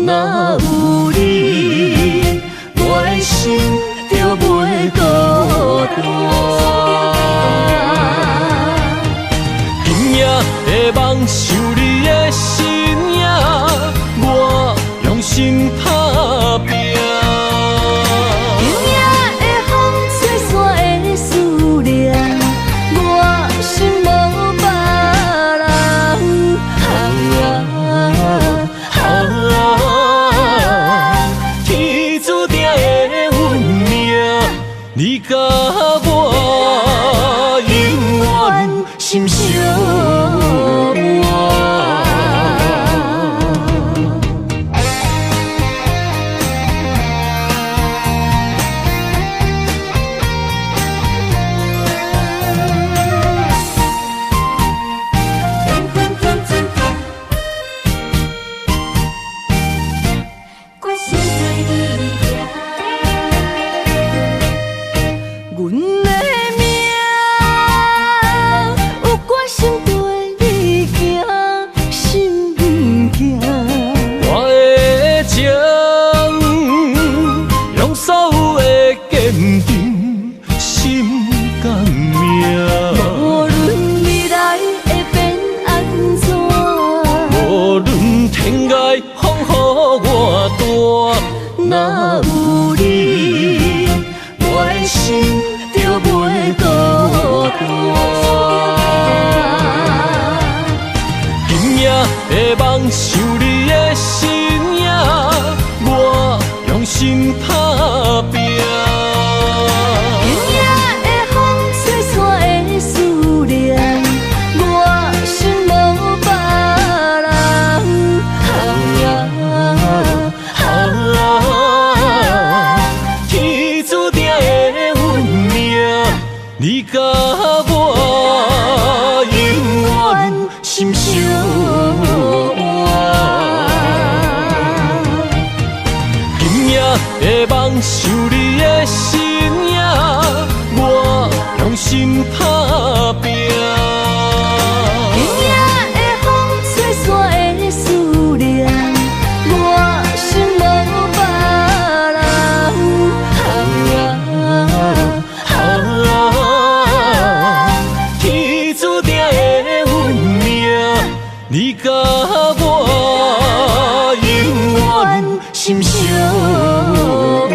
若有你，我的心就袂孤单。今夜会梦想你的身影，我用心打拼。今夜会风吹散的思念，我心无别人。天注定的运命，你甲我永远心相偎。若有你，我的心就袂孤单。今夜会梦想你的身影，我用心打拼。今夜会风吹散的思念，我心无别人。你甲我永远心相偎。今夜会梦想你的身影，我用心打拼。今夜会风吹散的思念，我心无别人。你甲我永远心相偎。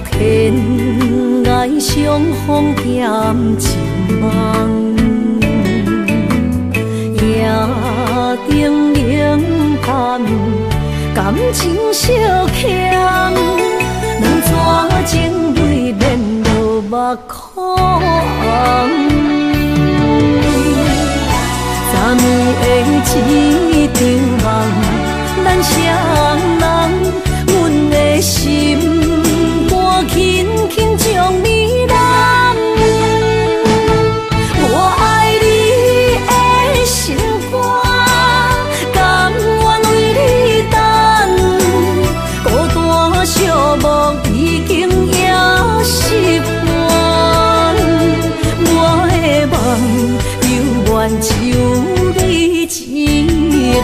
天涯相逢欠情梦，夜灯冷淡，感情小欠，两纸情泪免落目眶。昨暝的一场梦，咱双人，阮的心。轻轻将你揽，我爱你的心肝，甘愿为你等。孤单寂寞已经也习惯，我的梦犹原只有你一人。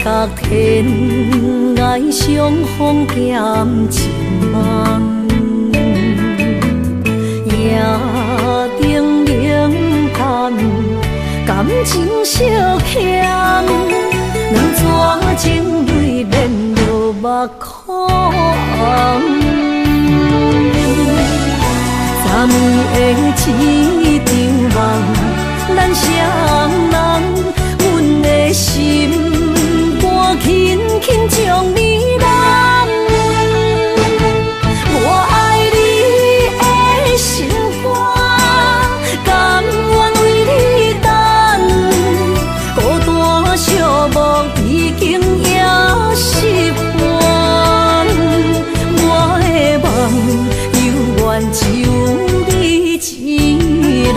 甲天涯相逢减情梦，夜灯冷淡，感情烧香，两撮情泪连落目眶。昨暝的一场梦，咱双人，阮的心肝轻轻将你揽。我爱你的心肝，甘愿为你等，孤单寂寞已经也习惯。我的梦犹原只有你一人。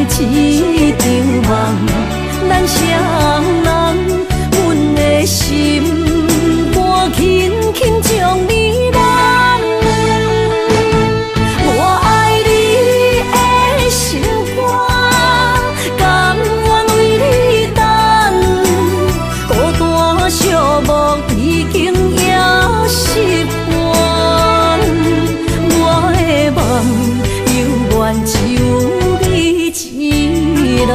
昨暝的一场梦，咱双人，阮的心肝轻轻将你揽。我爱你的心肝，甘愿为你等，孤单寂寞已经也习惯。我的梦犹原只有一人。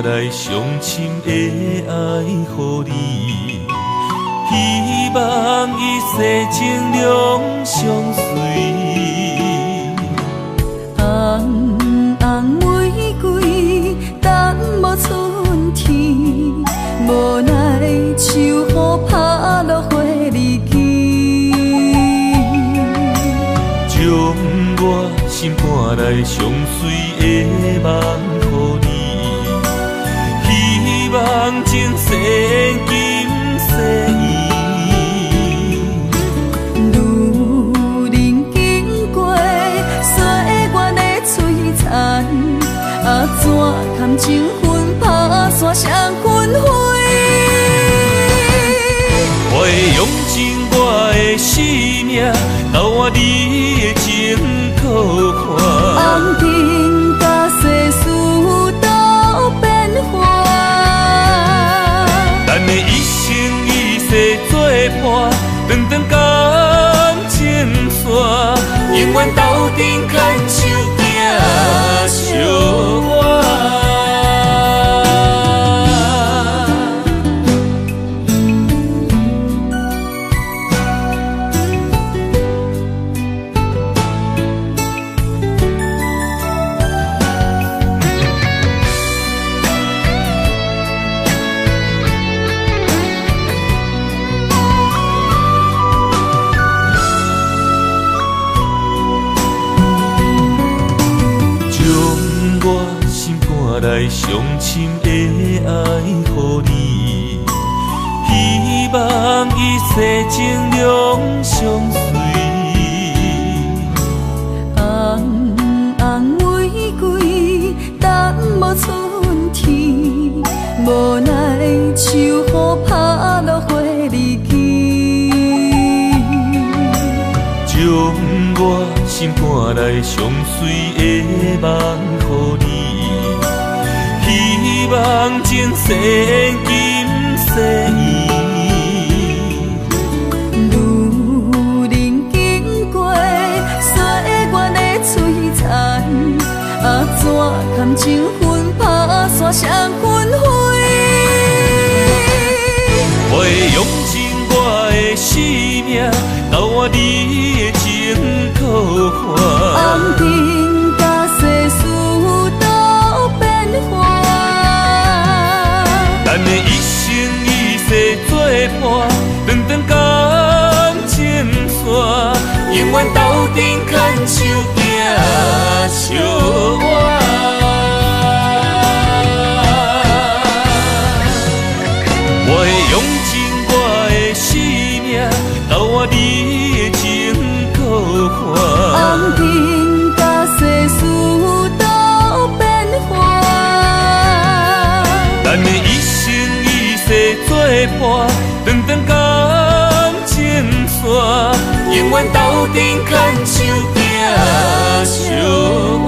来伤深的爱予你，希望一世情两相随。红红玫瑰等无春天，无奈秋雨拍落花离枝，将我心肝内上水的梦予你。希望前世今世依，路人经过岁月的璀璨，怎堪情分打散双魂飞？我会用尽我的生命，交换你的情可看。红尘甲世事都变化。咱的一生一世作伴，长长感情线，永远斗阵牵手行相伴。来伤深的爱予你，希望一世情两相随。红红玫瑰等无春天，无奈秋雨拍落花离枝，心赶来上水的梦予你，希望情深今世路人经过岁月的璀璨，怎堪情分打散双魂飞？我会用尽我的生命，交换你的情可换。红尘甲世事都变化，咱的一生一世作伴，长长感情线，永远斗阵牵手行相伴。我会用尽我的生命，交换你的情可换。红尘甲世事都变化，咱的一生一世作伴，长长感情线，永远斗阵牵手行相伴。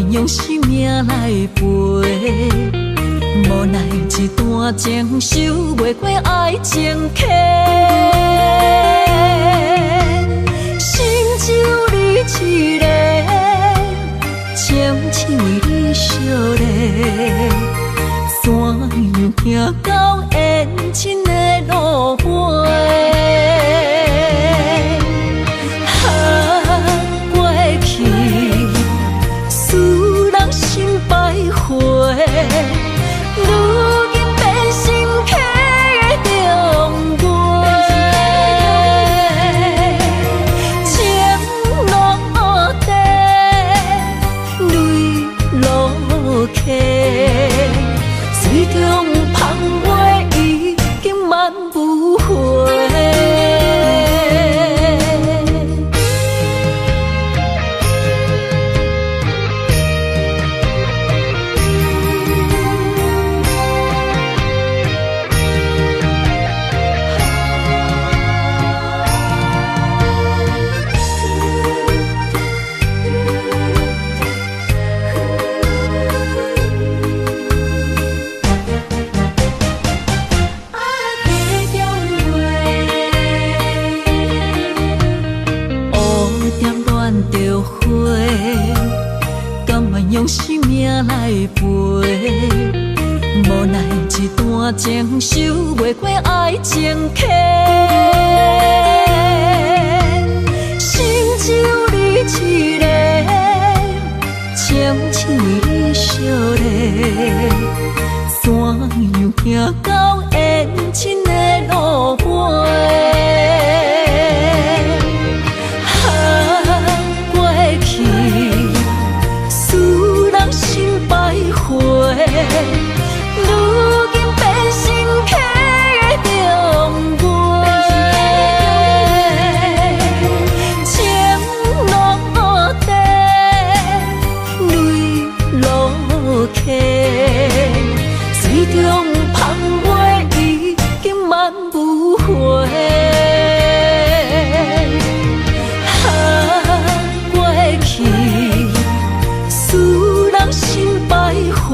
用生命来陪，无奈一段情守袂过爱情客，心只有你一个，情只为你烧热，山羊行到缘亲的路尾。用生命来陪，无奈一段情守袂过爱情客，心只有你一个，情只为你烧热，山羊行到缘亲的路尾。如今变成客的中月，情落地，泪落下，水中芳袂已经万不回。过去，使人心百回。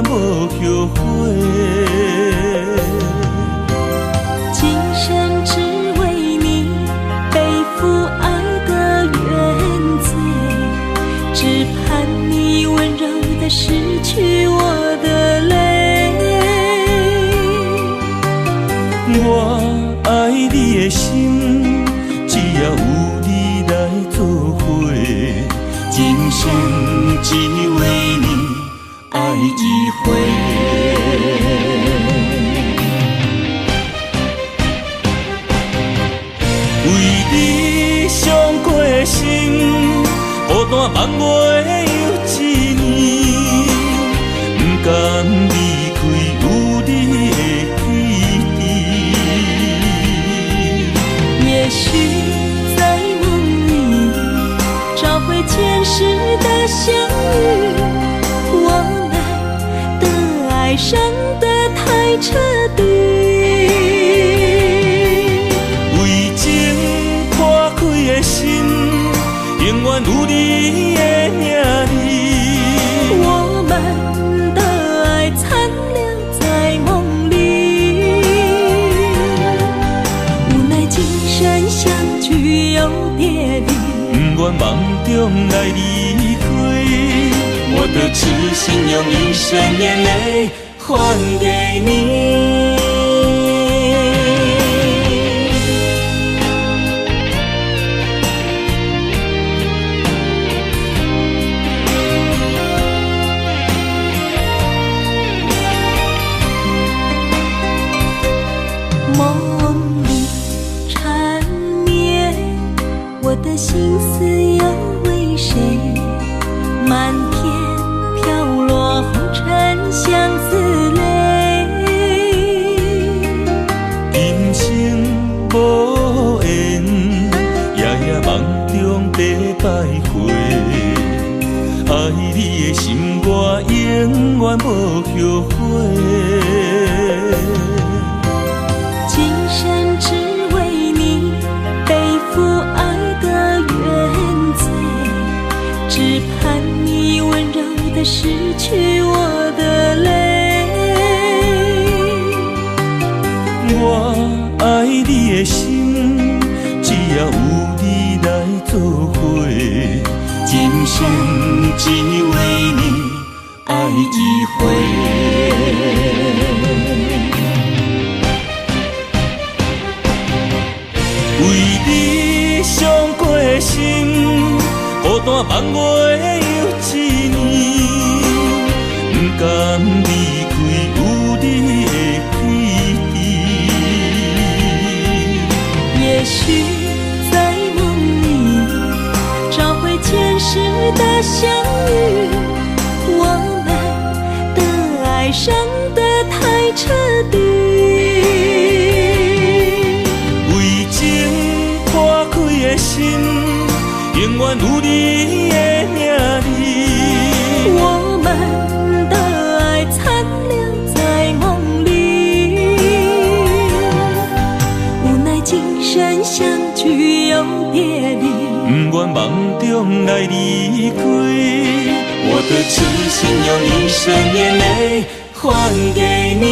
远无后悔。今生只为你背负爱的原罪，只盼你温柔地拭去我的泪。我爱你的心，只要有你来作伙，今生只为你爱一回。为你伤过心，孤单梦袂有一年，不甘离开有你的起点。也许在梦里找回前世的相遇，我们的爱伤得太彻底。为情破开的心，永远有你的名字。我们的爱残留在梦里，无奈今生相聚又别离，不愿梦中来离开，我的痴心用一生眼泪还给你。梦里缠绵，我的心思又为谁？漫天飘落红尘相思泪。今生无缘，夜夜梦中在徘徊。爱你的心，我永远无后悔。今生只为你背负爱的原罪，只盼你温柔地拭去我的泪。我爱你的心，只要有你来作伙，今生只为你爱一回。为你伤过心，孤单梦袂有一年，不甘离开有你的起点。也许在梦里找回前世的相遇，我们的爱伤得太彻底。为情破开的心，永远有你的名字。我们的爱残留在梦里，无奈今生相聚又别离，不愿梦中来离开，我的痴心用一生眼泪还给你。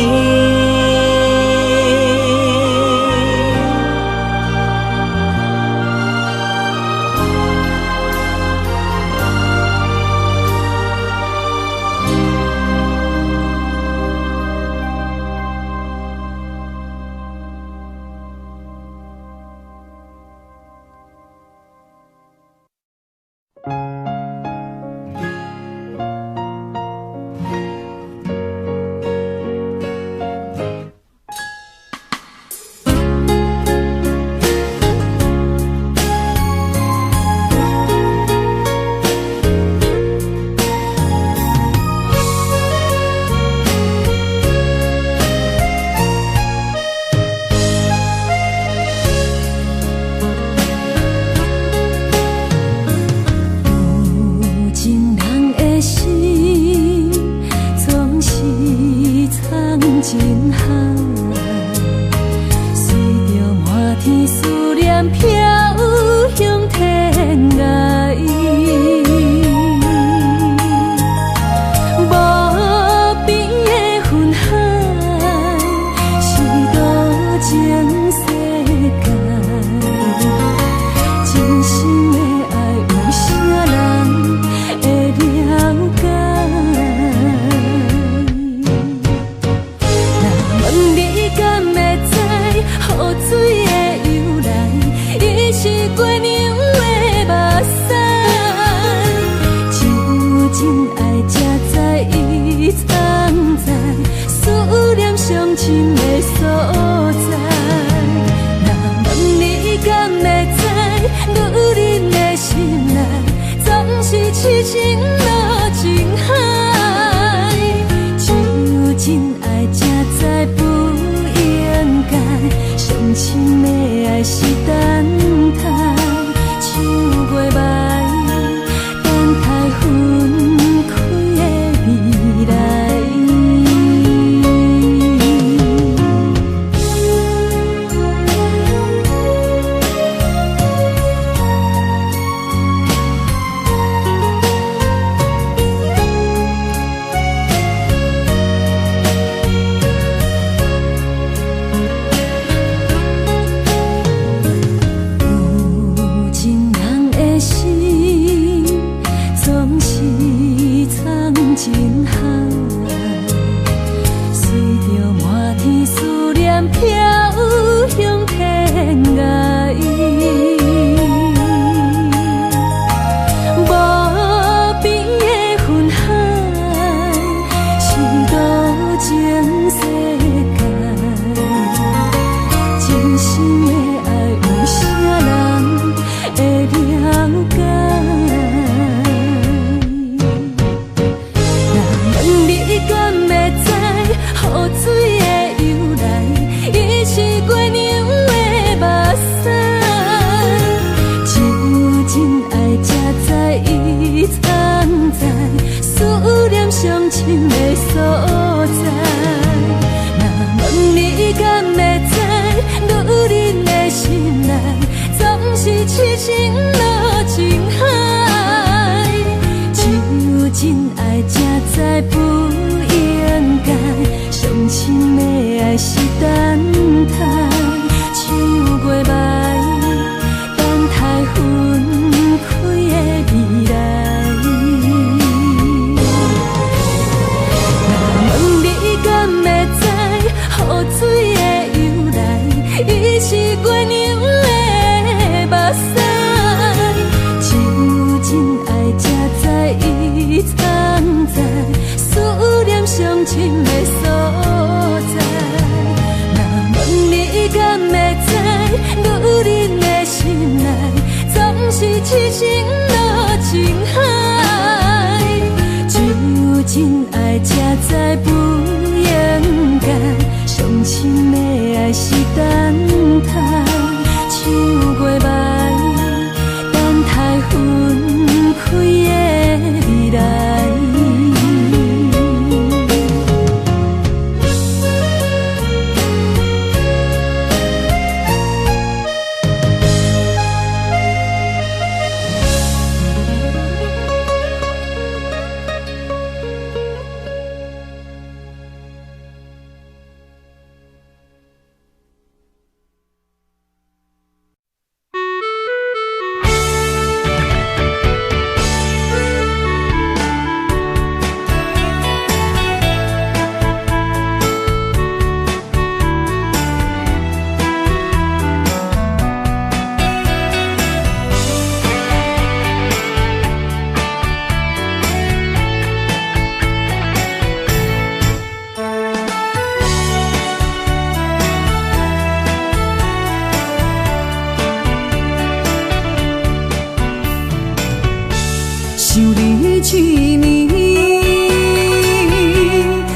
一年，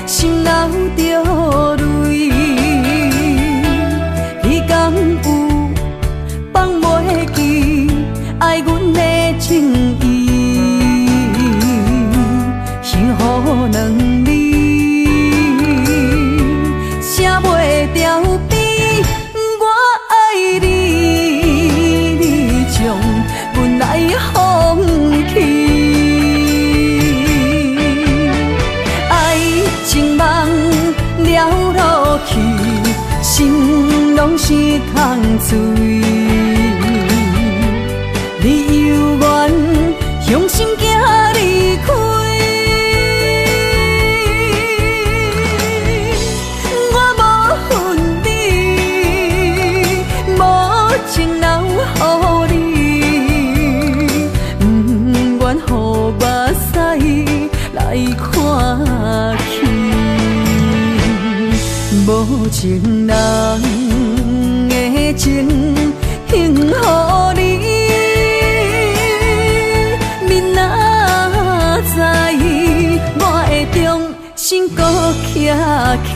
心流着泪。你敢有放袂记爱阮的情意？幸福两字写袂掉悲，我爱你，你将阮来放弃。爱情梦了落去，心拢是空嘴。你犹原向心行离开，我无恨你，无情留予你，不愿予目屎来看去。无情人的情献予你，明仔载我会重新搁徛起。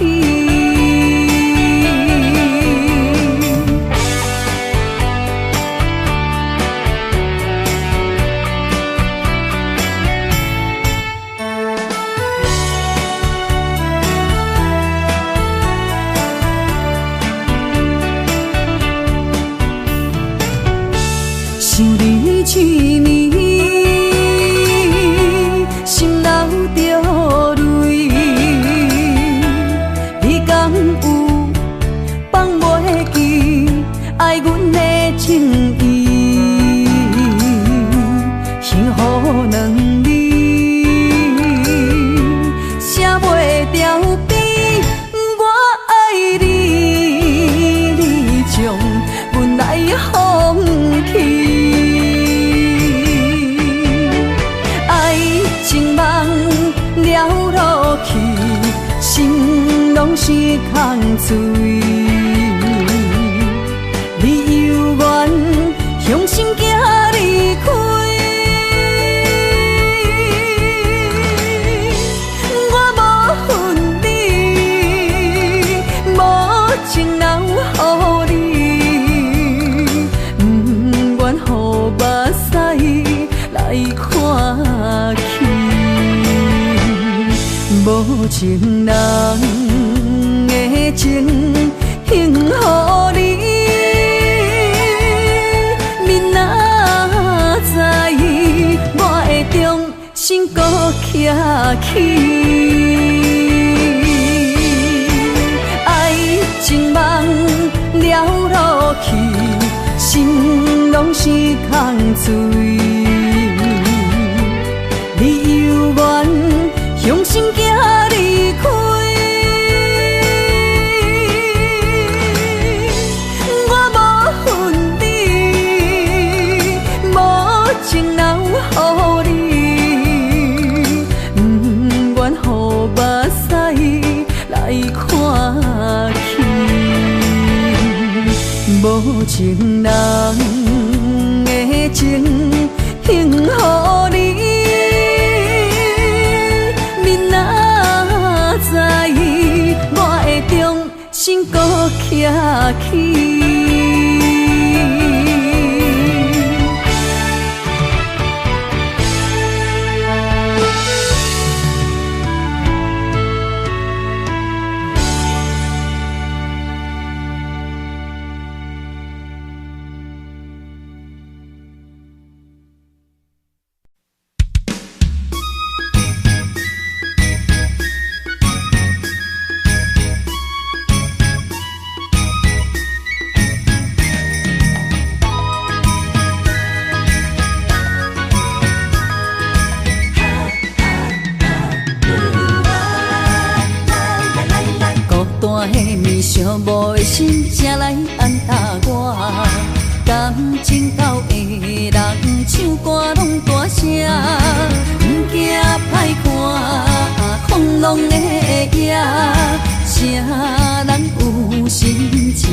想你一年，心流着泪。你敢有放袂记爱阮的情意？幸福两字写袂掉悲，我爱你，你将阮来放弃。了落去，心拢是空嘴。你犹原向心行离开，我无恨你，无情留予你，不愿予目屎来看去。无情人的情献予你，明仔载我会重新搁徛起。爱情梦了落去，心拢是空嘴。你犹原向心行离开，我无恨你，无情留予你，不愿予目屎来看去。无情人的情献予你，我会重新搁徛起。寂寞的心，才来安踏我。感情到的人唱歌拢大声，不惊歹看，风浪的夜，谁人有心情？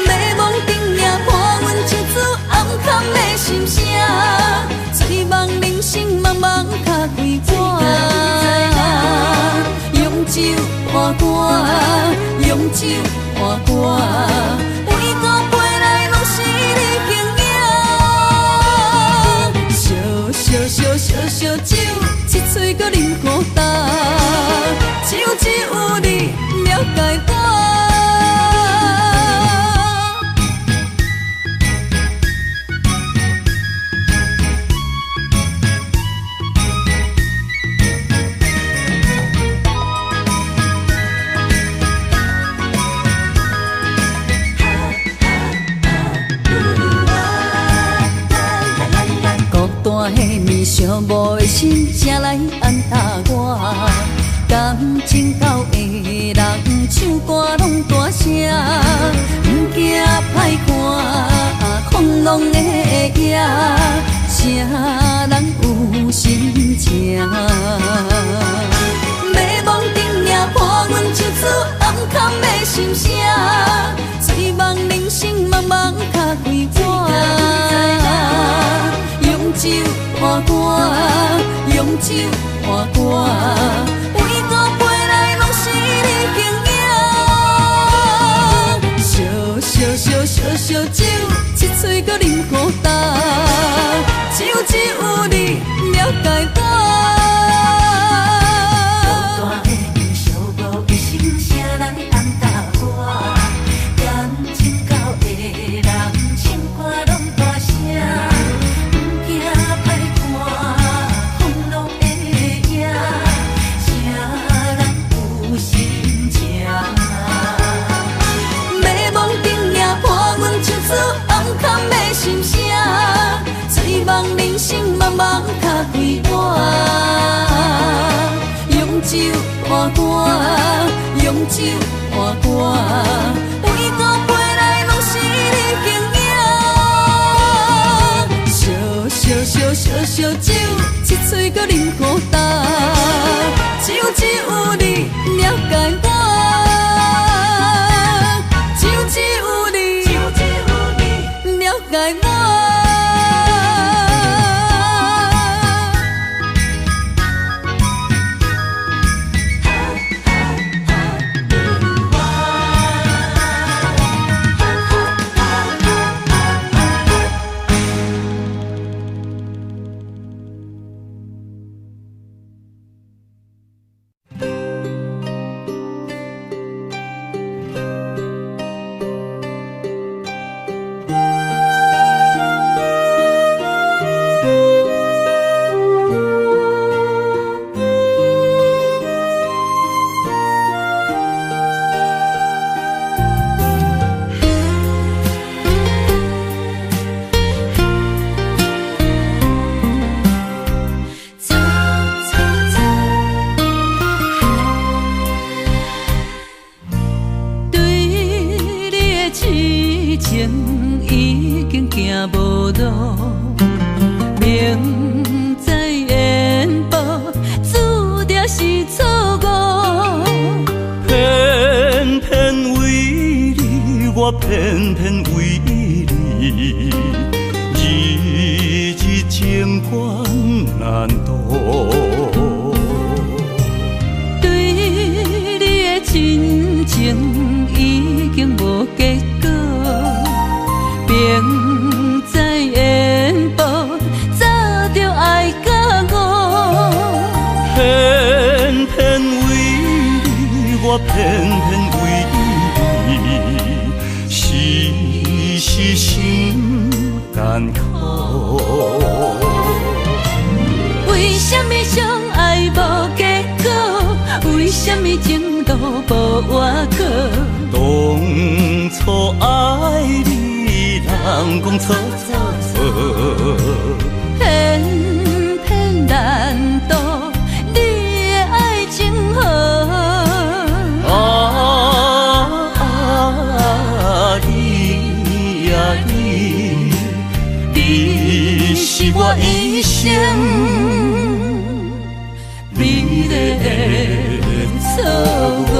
迷惘顶也伴阮一次暗藏的心声，醉梦里。卡开我，用酒换歌，用酒换歌，每个杯内拢是你形影。烧酒，一嘴搁啉孤单，只有你了解我。寂寞的心，才来安踏我。感情到的人唱歌拢大声，不惊歹看，风浪的夜，啥人有心情？迷惘顶领破阮唱出暗藏的心声，醉梦人生茫茫卡开我。用酒换歌，用酒换歌，每个杯内拢是你形影。烧酒，一嘴搁啉孤单，只有你了解我。孤单的面，寂寞的心，谁来安踏我？感情到的人，唱歌拢大声。心声，醉梦人生茫茫卡开我，用酒换歌，用酒换歌，每个杯内拢是你形影。烧酒，一嘴搁啉孤单，只有你了解我。了解我。偏偏为你，日情关难渡。对你的真情已经无结果，并在缘报，早就爱甲我。偏偏为你，我偏偏为你。是心艰苦，为什么相爱无结果？为什么情路无外口？当初爱你，人讲错。偏偏难渡你的爱情河。你是我一生美丽的错误。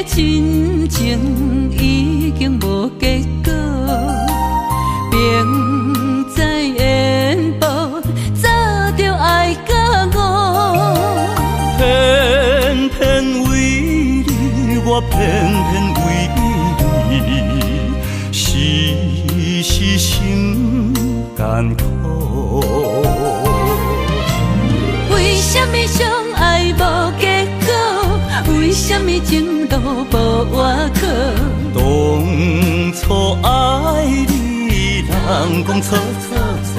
真情已经无结果，明知缘报，早就爱甲我。偏偏为你，我偏偏为你，时时心艰苦。为什么相爱无结果？为什么情路无外口？当初爱你，人讲错错错，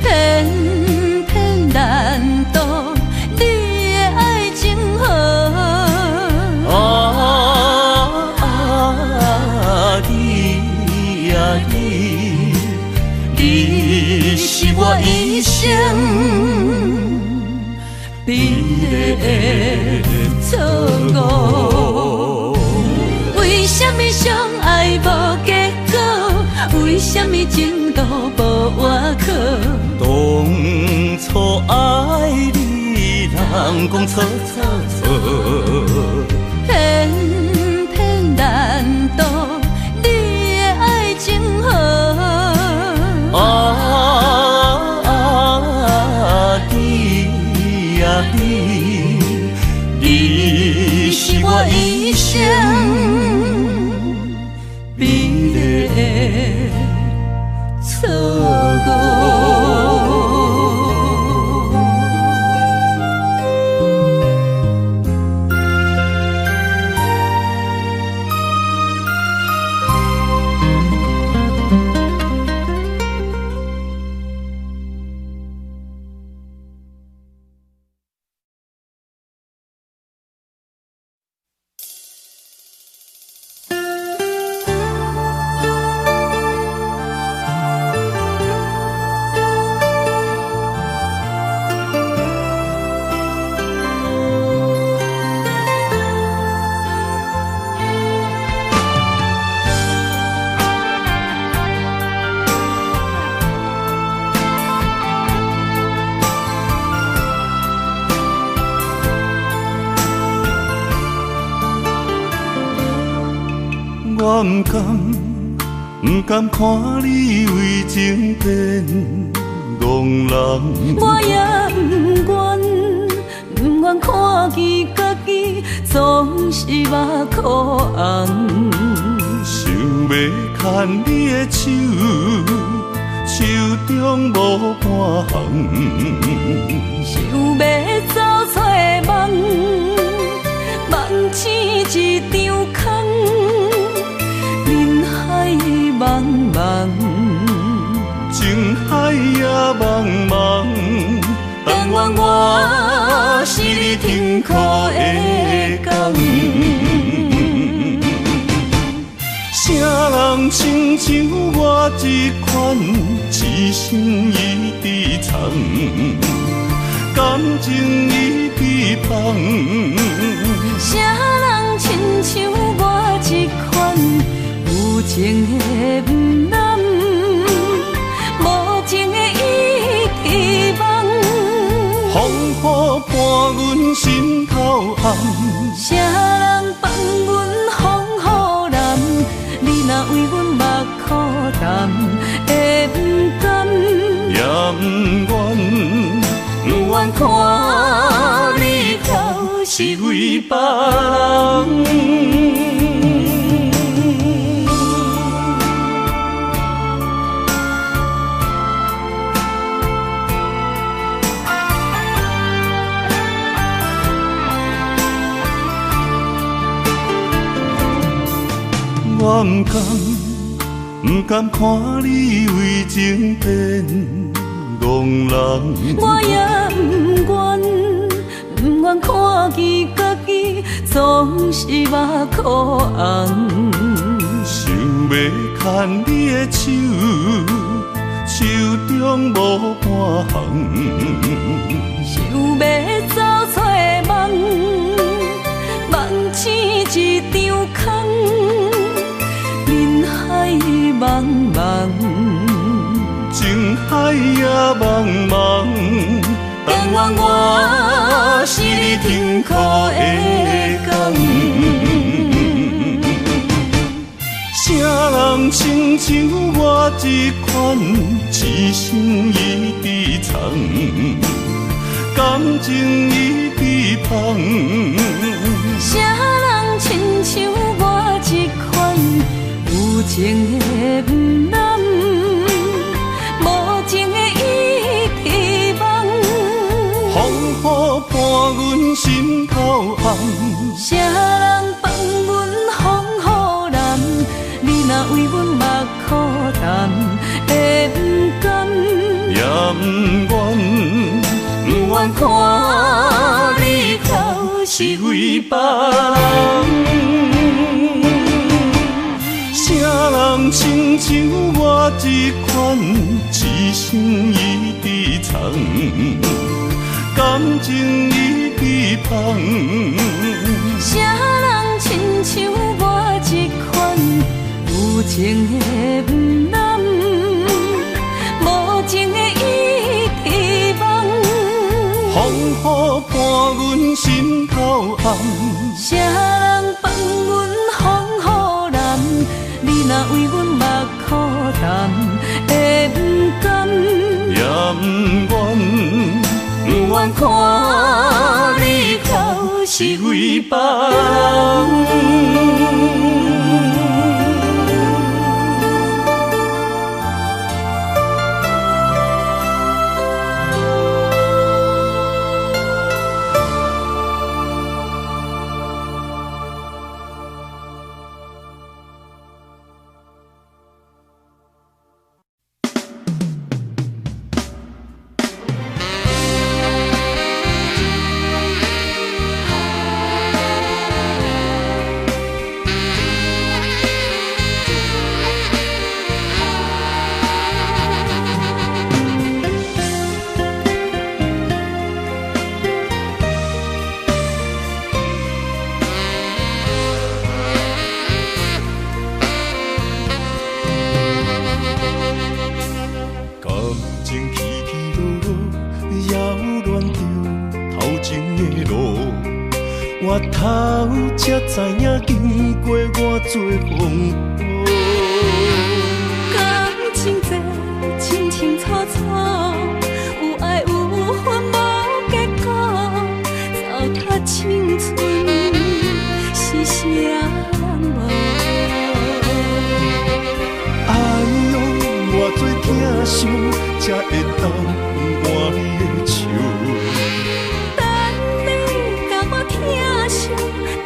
偏偏难渡你的爱情河。你呀你是我一生美丽的错误。为什么相爱无结果？为什么情路无外口？当初爱你，人讲错错错，偏偏难渡你的爱情河。你呀你是我一生美丽的错误。我不甘看你为情变憨人，我也不愿看见家己总是目眶红。想要牵你的手，手中无半项，想要走出梦，梦醒一场空。人海茫茫，情海也茫茫，但愿我是你停靠的港。啥人亲像我这款，痴心已伫藏，感情已被放。啥人亲像我这款？有情的不男，无情的已遗忘。风雨伴阮心头暗，啥人放阮风雨男？你若为阮目苦淡，会不甘？也不愿看你头是为别人。我不甘看你为情变憨人，我也不愿看见家己总是目眶红。想要牵你的手，手中无半项，想要走出梦，梦醒一场空。人海茫茫，情海也茫茫，但愿我是你停靠的港。人亲像我这款，一生伊伫藏，感情伊伫芳。啥人亲像我这款，有情的不男，无情的伊伫梦。风雨伴阮心头红，啥人放阮风雨男？你若为阮目苦淡，会不甘？也不愿，不愿看你头是为别人。啥人亲像我这款，一生伊伫藏，感情伊伫芳。啥人亲像我这款，有情的不男，无情的伊伫梦。风雨伴阮心头红，啥人放阮风雨男？你若为阮目苦淡，会不甘？也不愿，不愿看你头是为别人。我头才知影，经过偌多风雨。感情这清清楚楚，有爱有恨无结果，糟蹋青春是啥人无？哎呦，偌多疼伤，才会当换你的手。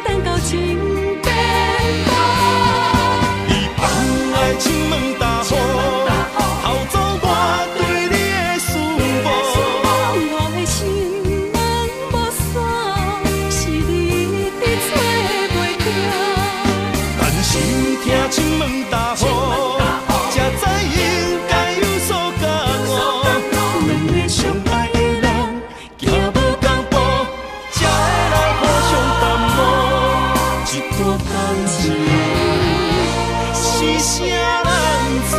等到情变薄，你放爱亲门大雨，偷走我对你的思慕。我的心门无锁，是你伫找袂到。但是听亲门大雨，才知应该有所感悟。两个相爱的人，行无同步，才会来互相淡薄。一段感情是啥人做？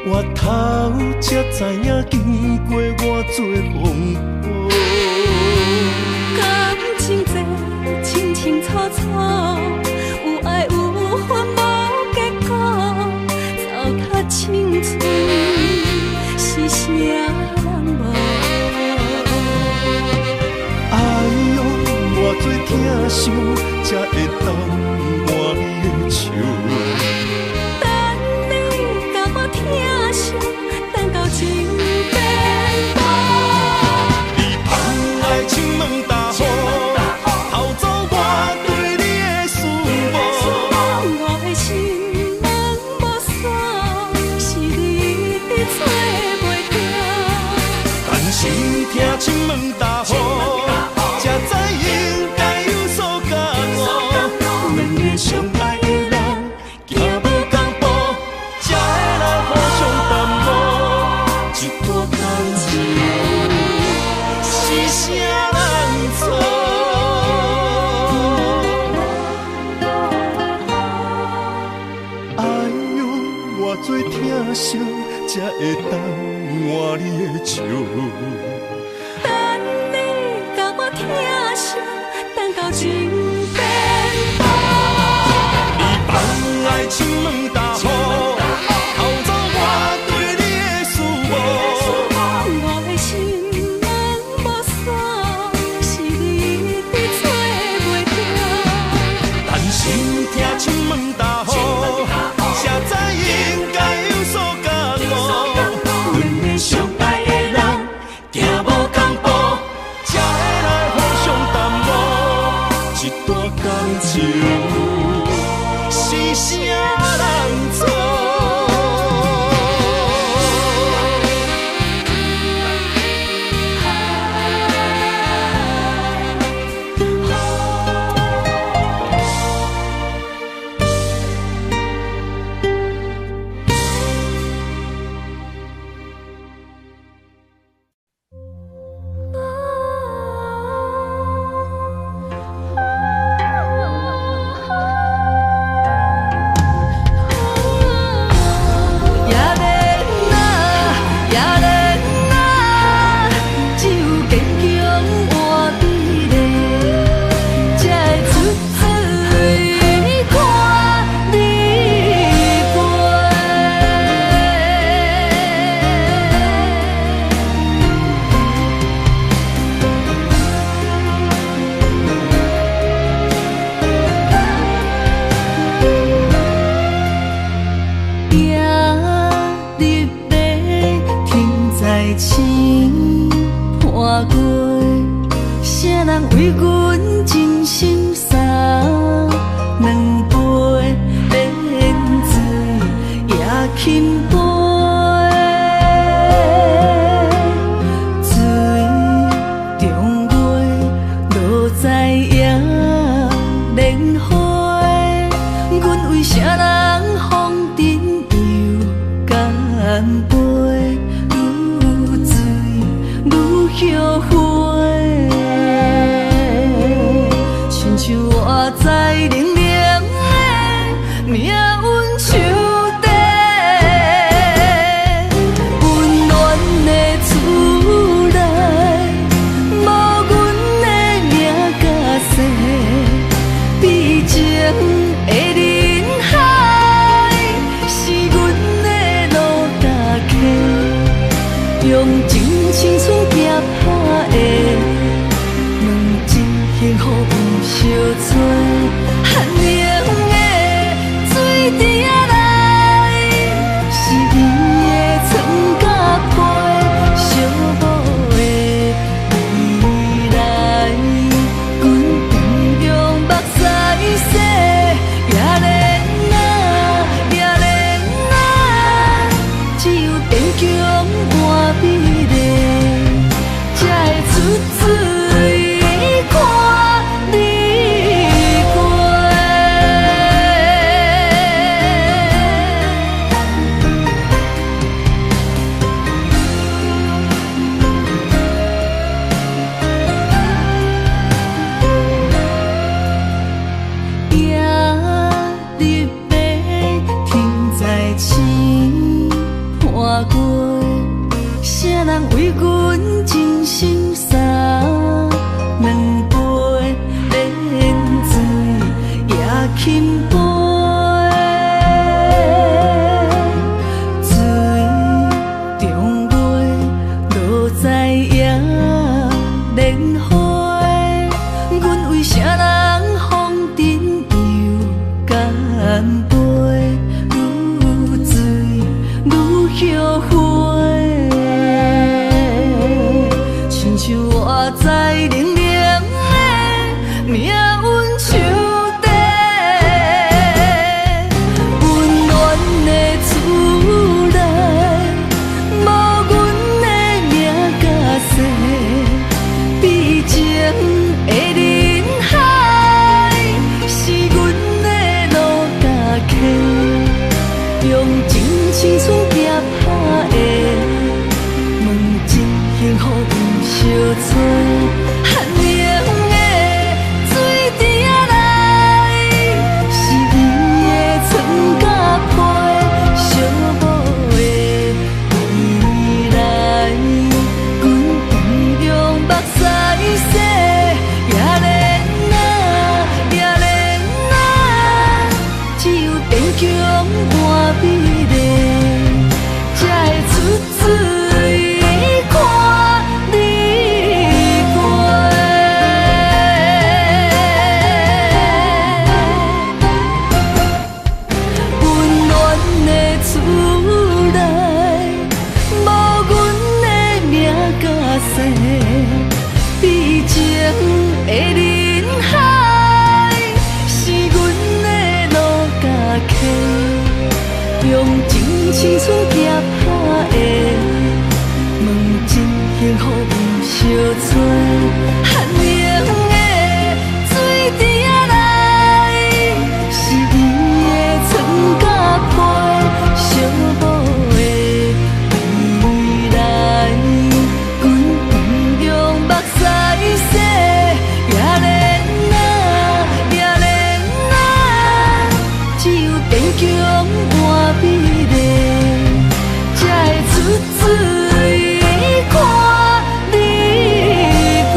我头才知影，经过偌多风雨。感情这清清楚楚，有爱有恨无结果，糟蹋青春是啥人无？哎呦，偌多疼伤，才会当换你的手。等到情变薄，你放爱亲门大雨，偷走我对你的思慕。我的心门无锁，是你伫找袂到。但是听亲门大雨，才知应该手。等你甲我疼惜，等到情变薄。你放爱亲门大雨，偷走我对你的思慕。我的心门无锁，是你伫找袂着。但心痛亲门大雨，谁知应该有所感悟。阮的相爱的人，行无同步。才会来互相淡薄，一段感情是啥人做？西，悲情的人海，是阮的路家溪，用情青春夹拍的，问真幸福有相找，寒冷的水滴仔来，是伊的床甲被，小宝的未来，阮不用目屎洗，也连只有坚强换美丽，才会出水看你过。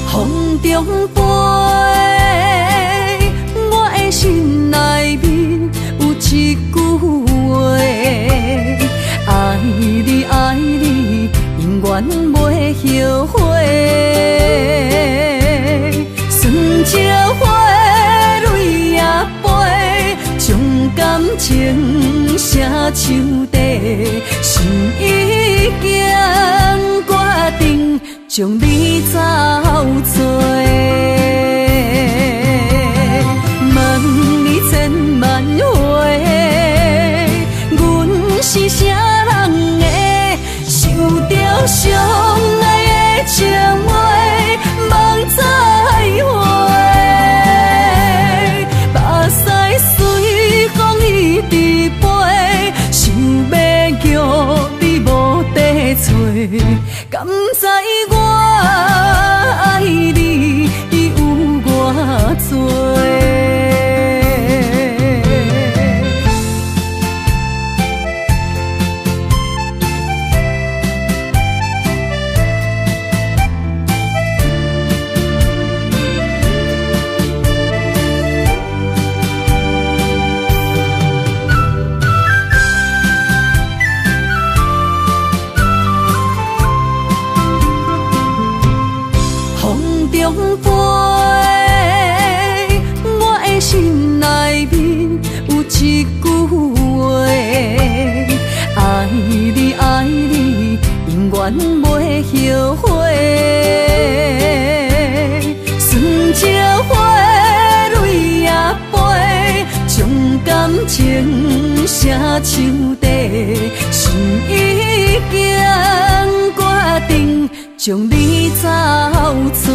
风中飞，我的心内面有一句话，爱你爱你，永远袂后悔。酸椒花泪也飞，将感情写手底，心已经决定。将你走做，问你千万回，阮是啥人的，受着伤爱的情话，梦再会，目屎随风一直飞，想要叫你无地找，敢知我爱你有偌多？风中飞，我的心内面有一句话，爱你爱你，永远袂后悔。酸椒花泪也飞，将感情写手底，心已经决定。将你走做，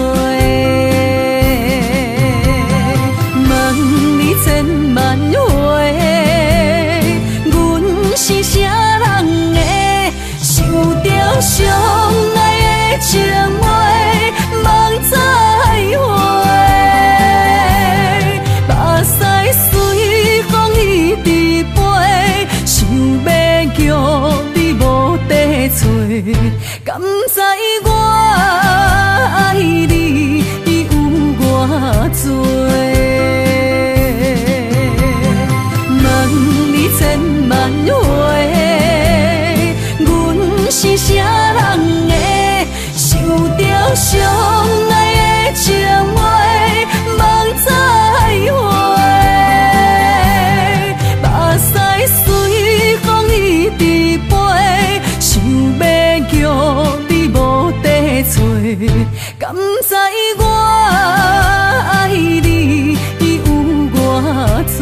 问你千万回，阮是啥人的，受着伤爱的情话，梦再会，目屎随风一直飞，想要叫你无地找，敢知我爱你有偌多？问你千万回，阮是啥人的，受着伤爱的情话，梦再会，目屎随风一直飞，想要叫你无地找，敢知我爱你有偌多？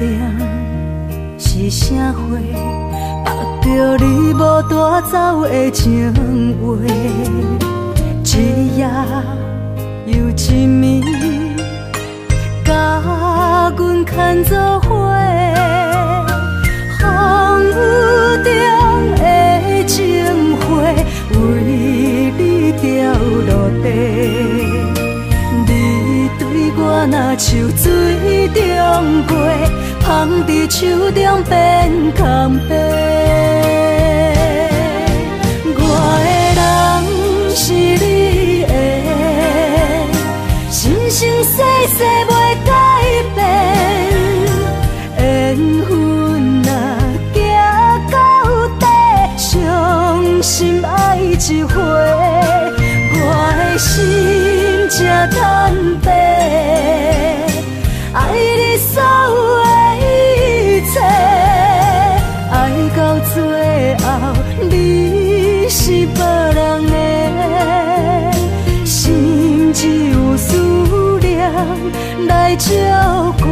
凉是啥货？目着你无带走的情话，一夜又一暝，甲阮牵做伙。风雨中的情花，为你掉落地。你对我若像水中过，芳伫手中变空白。我的人是你的，生生世世袂改变。缘分若行到底，伤心爱一回。我的心才坦白，爱你所有的一切，爱到最后你是别人的，心只有思念来照过。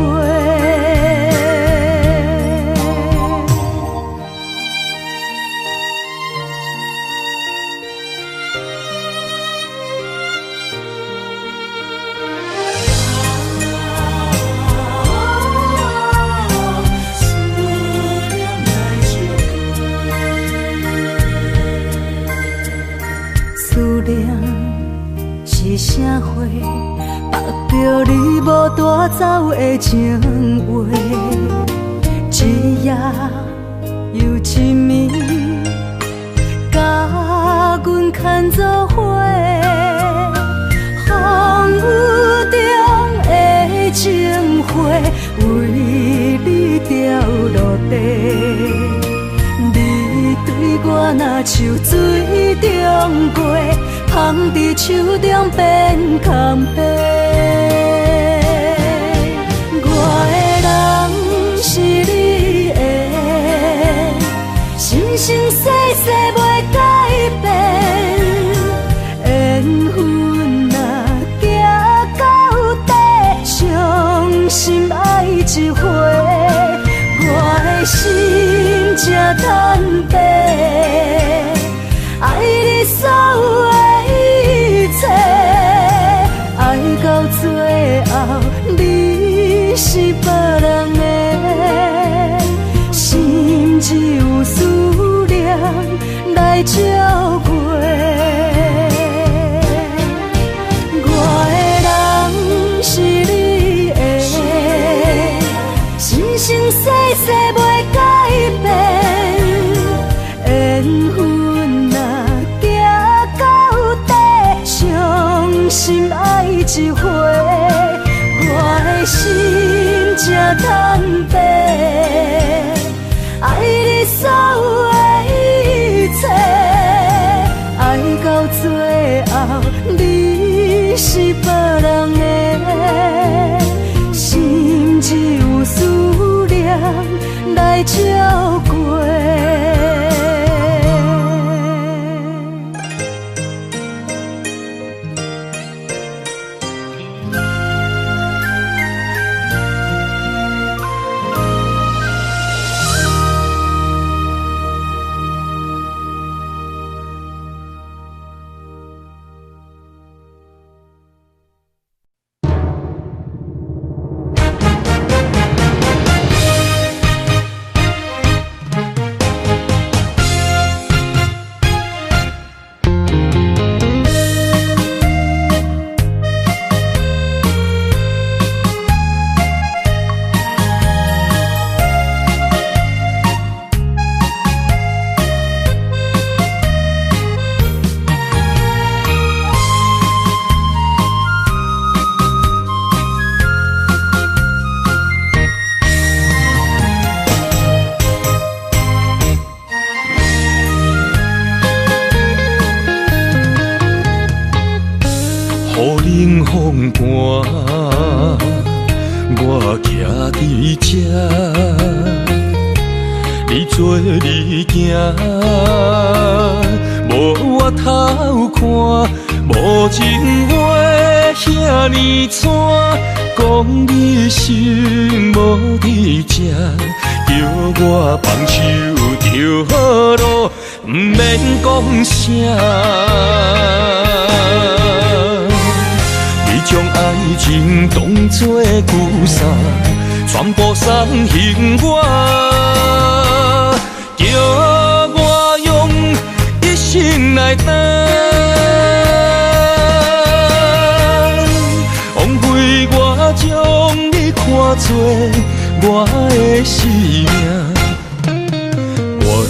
是啥货？目着你无带走的情话，一夜又一暝，甲阮牵做伙。风雨中的情花，为你掉落地。你对我若像水中过，芳伫手中变空白。我的人是你的，生生世世袂改变。缘分若行到底，伤心爱一回。我的心才坦白，爱你所有的一切，爱到最后你是别人的，心只有思念来照过。我的人是你的，生生世世袂改变。缘分若行到底，伤心爱一回。我的心才坦白，爱你所有的一切，爱到最后你是别人的，心只有思念来照过。风寒，我徛伫这，你做你行，无无我偷看，无情话遐尼惨，讲你心无伫这，叫我放手就好咯，不免讲啥。你将爱情当作旧衫，全部送还我，叫我用一生来等。枉费我将你看作我的生命。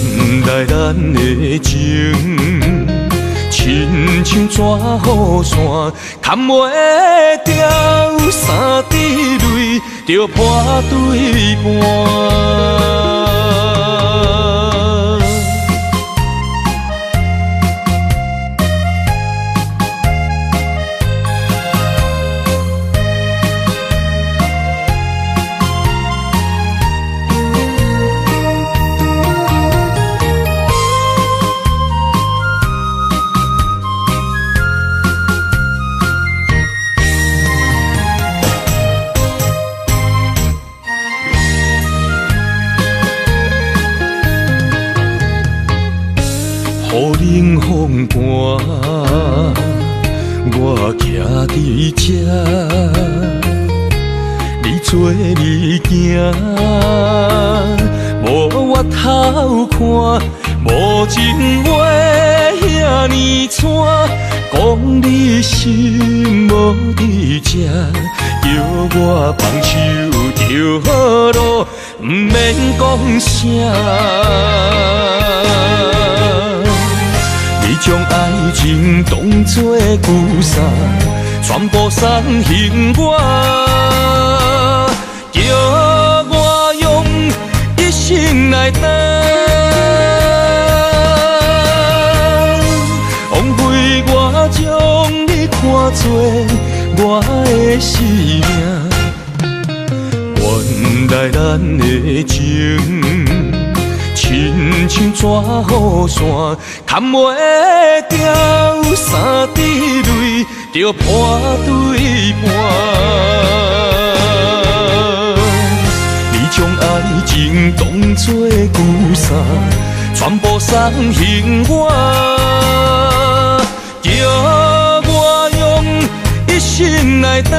原来咱的情，亲像纸雨伞，砍袂掉三滴泪，就破对半。雨冷风寒，我徛伫这，你做你行，无我偷看，无情话遐尼惨，讲你心无伫这，叫我放手就好咯，不免讲啥。你将爱情当作旧衫，全部送还我，叫我用一生来等。枉费我将你看作我的生命。原来咱的情，亲像纸雨伞，砍袂掉三滴泪，就破对半。你将爱情当作旧衫，全部送还我，叫我用一生来等。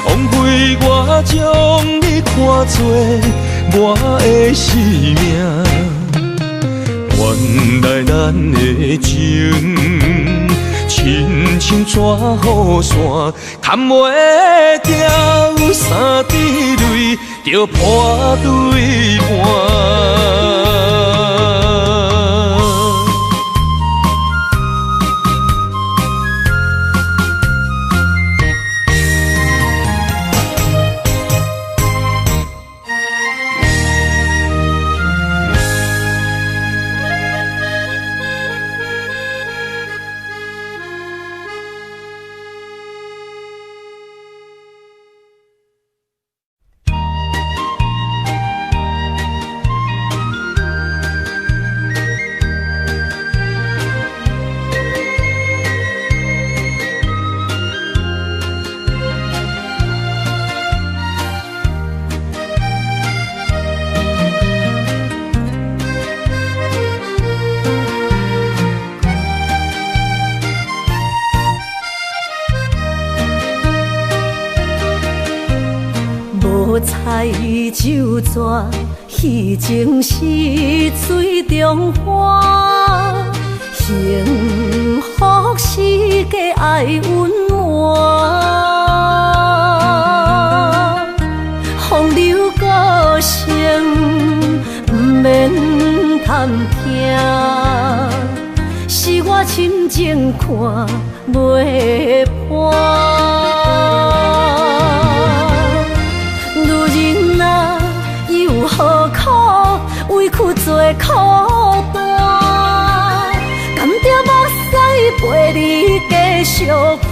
枉费我将你看作我的生命。原来咱的情，亲像纸雨伞，砍袂掉三滴泪，就破对半。彩酒泉，戏情是水中花，幸福是家爱温暖。风流歌声不免贪听，是我深情看袂破。何苦委屈做孤单？甘着目屎陪你继续寒。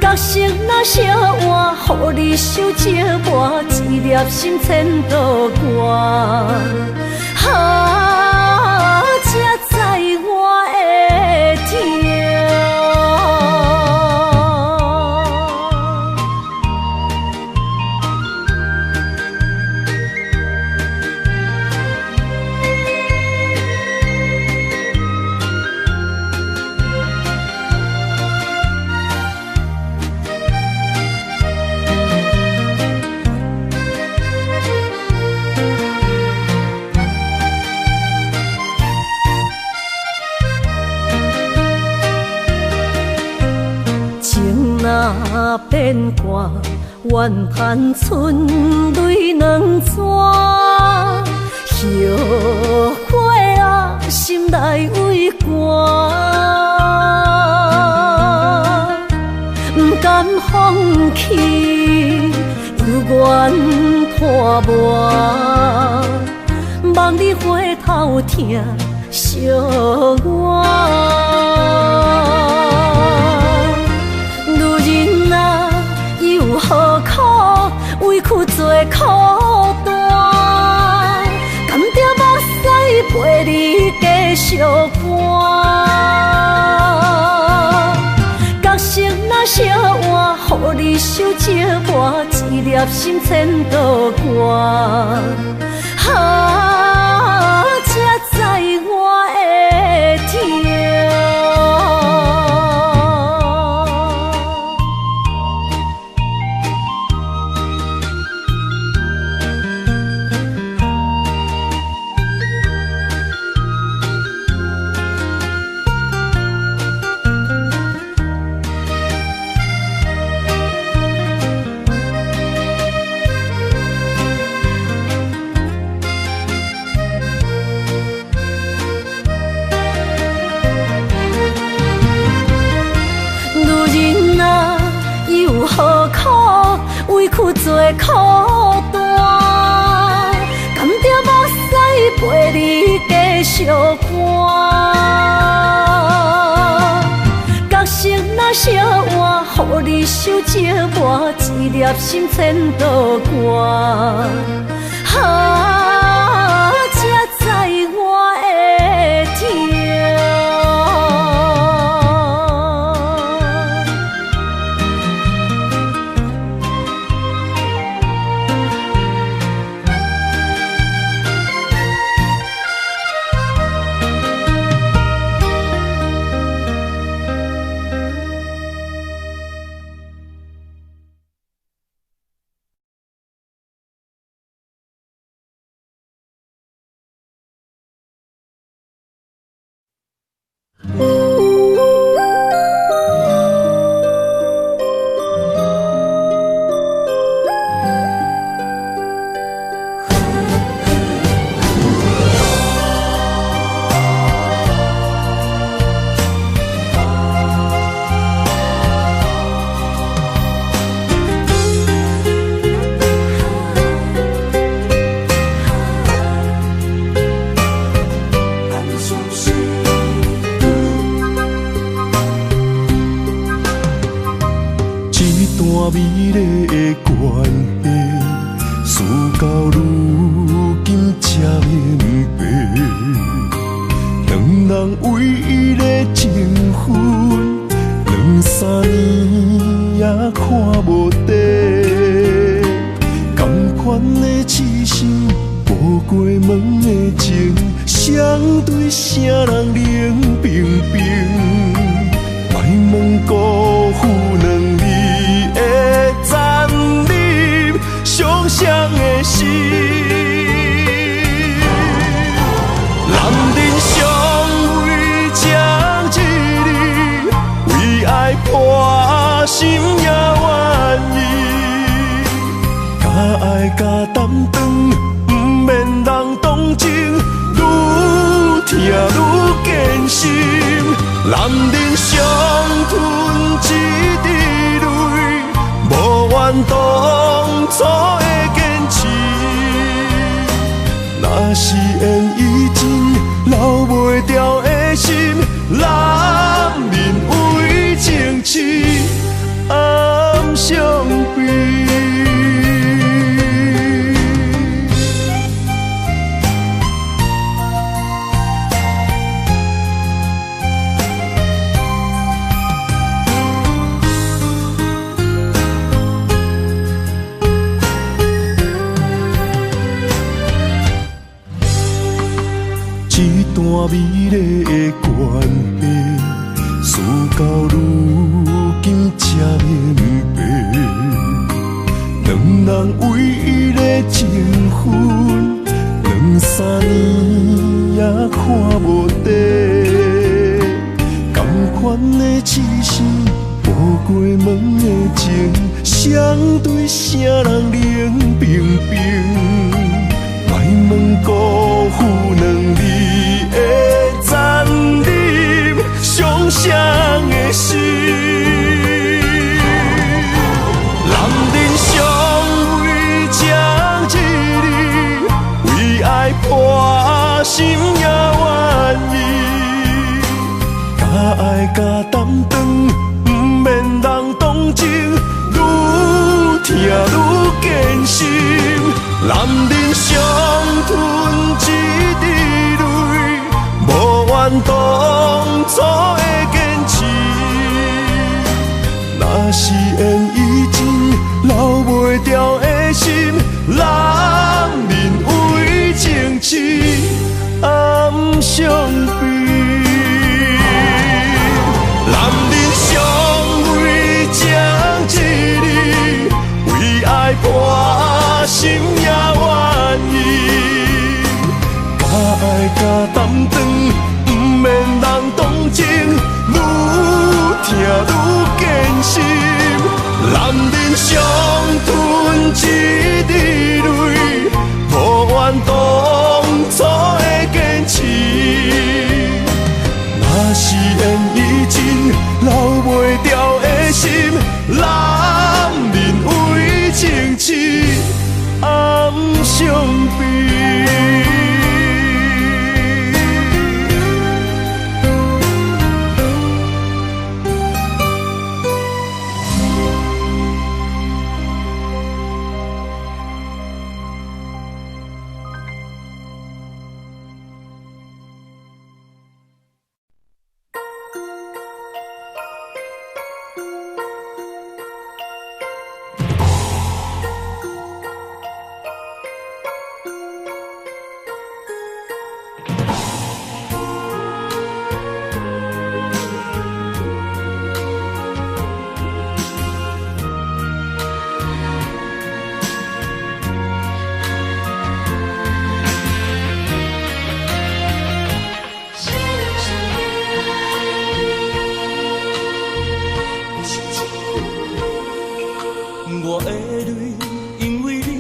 角色若烧换，予你收寂寞，一粒心牵倒我。才知我的痛。若变卦，怨叹春泪两逝。后悔啊，心内为寒，不甘放弃，犹原拖磨。望你回头听惜我。何苦委屈做苦担？甘着目屎陪你继续寒。角色若烧换，予你受折磨，一粒心牵倒我。才知我的痛。何苦委屈做苦担？甘着目屎陪你继续寒。角色若烧换，予你受折磨，一粒心牵倒我。才知我的痛。美丽的关系，事到如今才明白，两人唯一的情分，2、3年也看无底。同款的痴心，无过门的情，相对啥人冷冰冰？莫问辜负两字。残忍伤伤的心，男人相为将一日，为爱破心也愿意。假爱假担当，不免人同情，愈疼愈艰辛。男人伤吞一滴泪。无怨当初的坚持，若是缘已尽，留袂掉的心，男人为情痴暗相逼。美丽的关系，事到如今才明白，两人唯一的情分，两三年也看无底。同款的痴心，无过门的情，相对啥人冷冰冰？莫问辜负两字的残忍，伤谁的心？男人尚为情一日，为爱破心也愿意。甲爱甲担当，不免人同情，愈听愈艰辛。男人伤吞一滴泪，无怨当初的坚持。若是缘已尽，留袂住的心，男人为情痴暗伤悲。男人尚为情一日，为爱破心也愿意。甲爱甲担当，不免人同情，愈听愈艰辛。男人伤吞一滴泪，无怨当初的坚持。若是缘已尽，留袂住的心，男人为情痴暗伤悲。我的泪因为你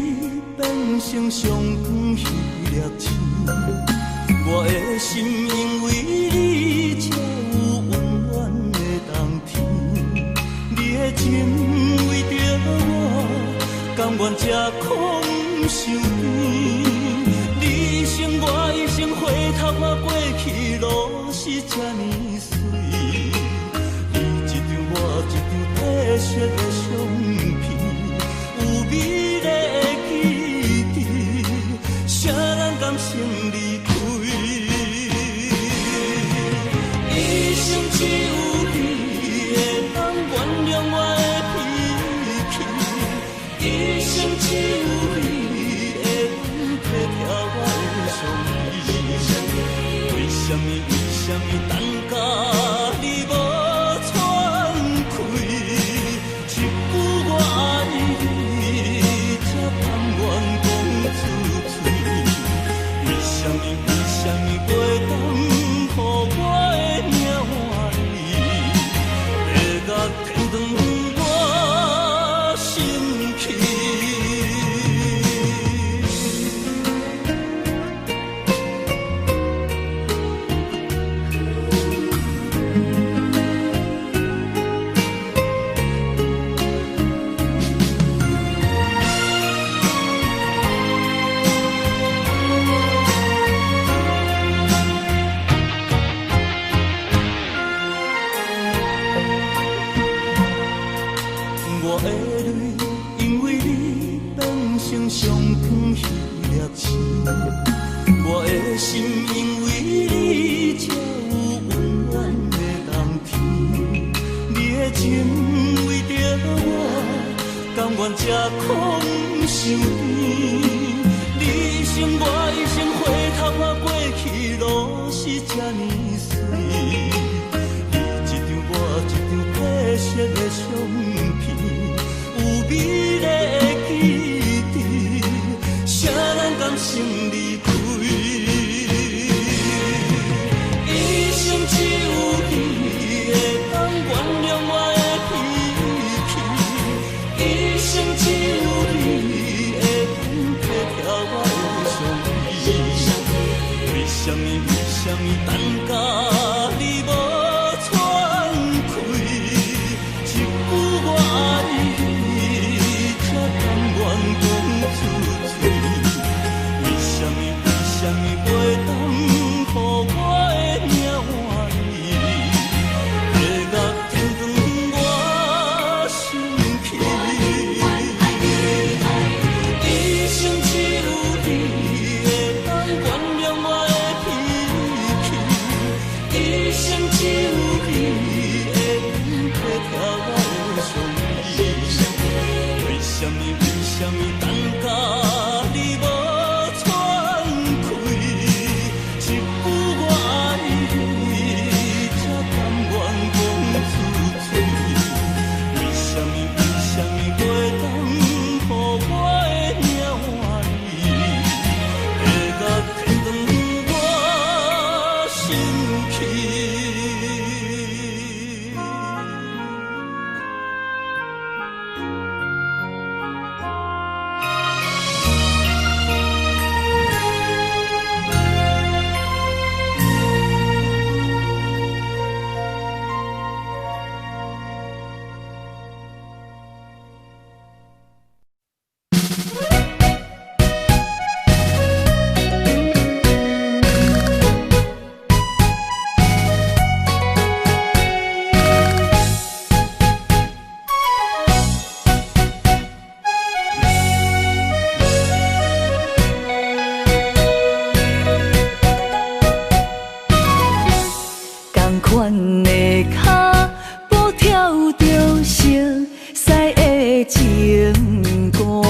变成上光迄粒星，我的心因为你才有温暖的冬天。你的情为着我，甘愿这苦受甜。你生我一生，回头我过去路是这呢水。你一张我一张褪色的相片。美丽的记忆，谁人甘心离开？一生只有你会当原谅我的脾气，一生只有你会当体贴我的伤悲。为什么等甲你无喘气？一句我爱你。为什么袂当予我的命换你，要甲天长我心去？我的泪因为你变成上光迄粒星，我的心因为你才有温暖的冬天。你的情为着我，甘愿这苦受甜。你生我一生回头看过去路是这呢水，你一张我一张褪色的相片，有美丽的记忆，谁人甘心离开？一生只有你会当原谅我的脾气，一生只有你会当体贴我的伤悲。为什么等甲你无喘气？一句我爱你，才甘愿讲出嘴。为什么袂当予我的命换你？月角天长我心去，一生只有你会当原谅我的脾气，一生只有你会当体贴我的伤悲。为什么等甲你无喘气？一句我爱你，才甘愿讲出嘴。为什么袂当予我的命换你？月角天长我心去。同款的脚步跳着熟悉的情歌，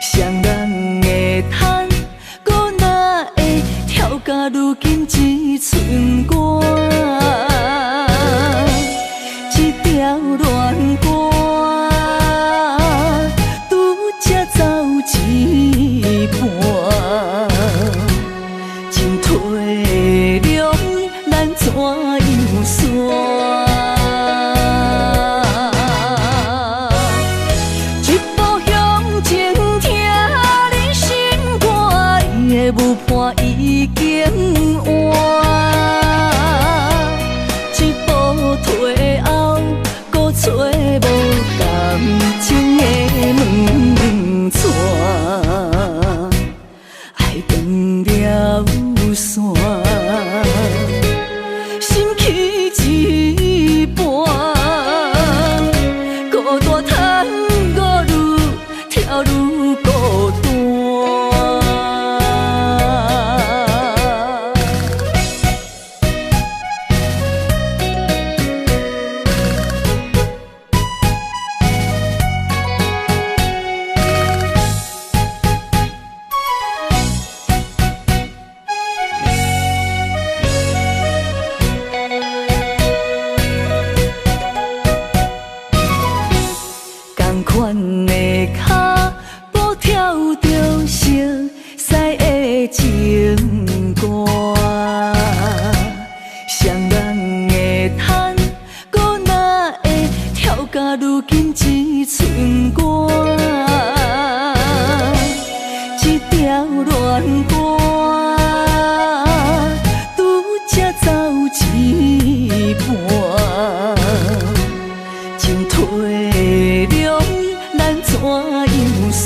双人的叹，搁哪会跳甲如今一寸歌？一条恋歌，拄才走一半，真体谅咱怎样算？一步向前听你心歌，伊的舞伴已经换。一步退后，搁找无感情的门串，爱断了线。心去一半，孤单叹我愈跳愈孤单。同款的脚步跳着熟悉的情歌，双人的叹，搁哪会跳甲如今一寸歌？一条恋歌，拄才走一半，真体谅咱怎样算？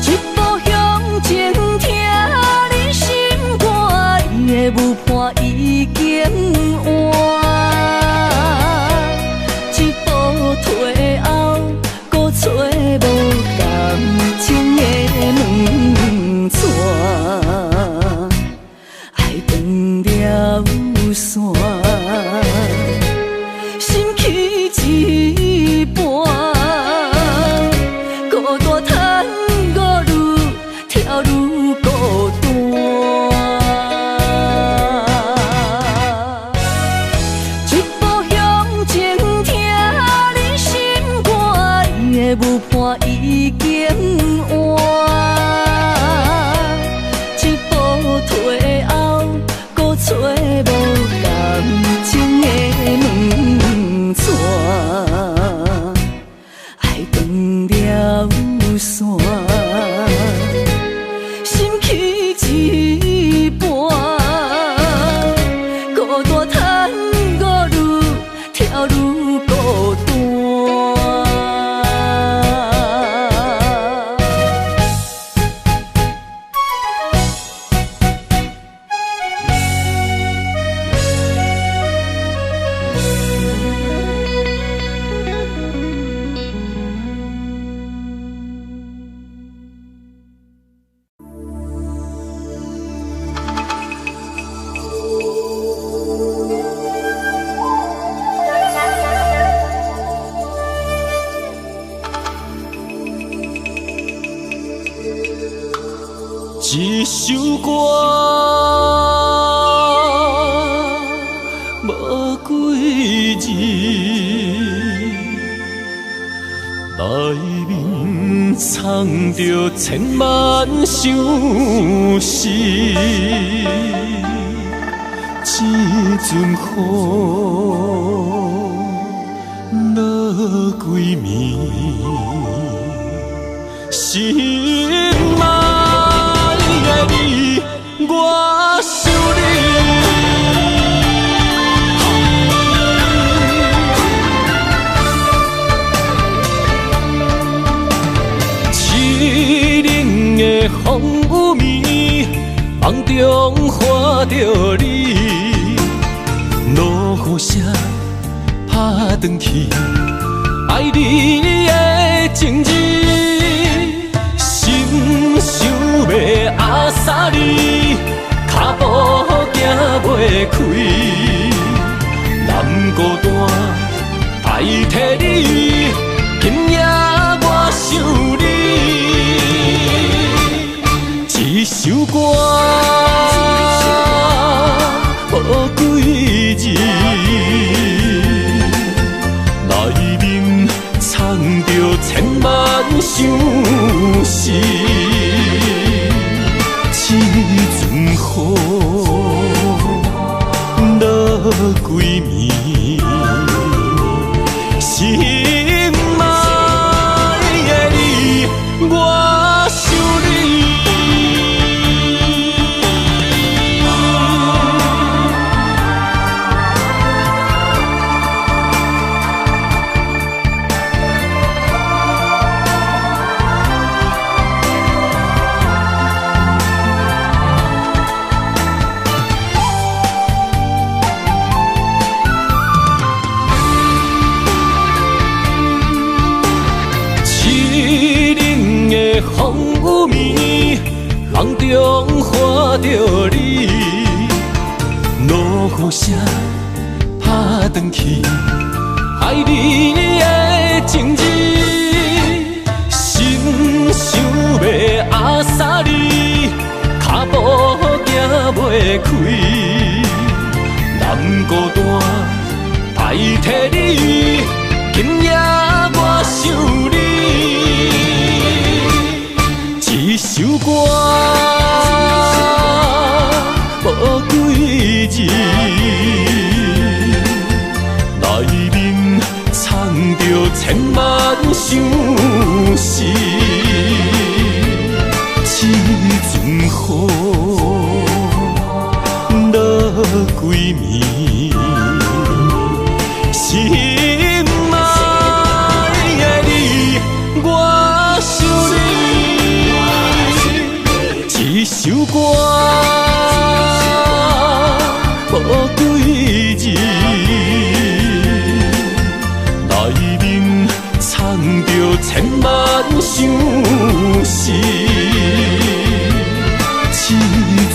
一步向前听你心歌，伊的舞伴已经换。一步退后，搁找无感情的门串，爱断了线。心去一半，我已经换，一步退后，搁找无感情的门窗，爱断了线，心去一半，孤单叹我愈跳愈孤单。一首歌无几字，内面藏着千万相思。一阵雨落几暝，心爱的你，我想你。凄冷的风雨暝，梦中看着你，落雨声打转去，爱你的情字。想要阿萨你，脚步行袂开，难孤单代替你，今夜我想你。一首歌无几字，内面藏着千万相思。一阵雨落几暝，心爱的你，我想你。风雨暝，梦中看着你，落雨声打转去，爱你的情字，心想要阿萨你，脚步行袂开，难孤单代替你，今夜我想你。一首歌无几字，内面藏着千万相思。一阵雨落几暝，心爱的你，我想你。一首歌无几字，内面藏着千万相思。一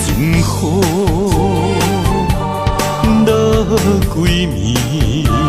阵雨落几暝。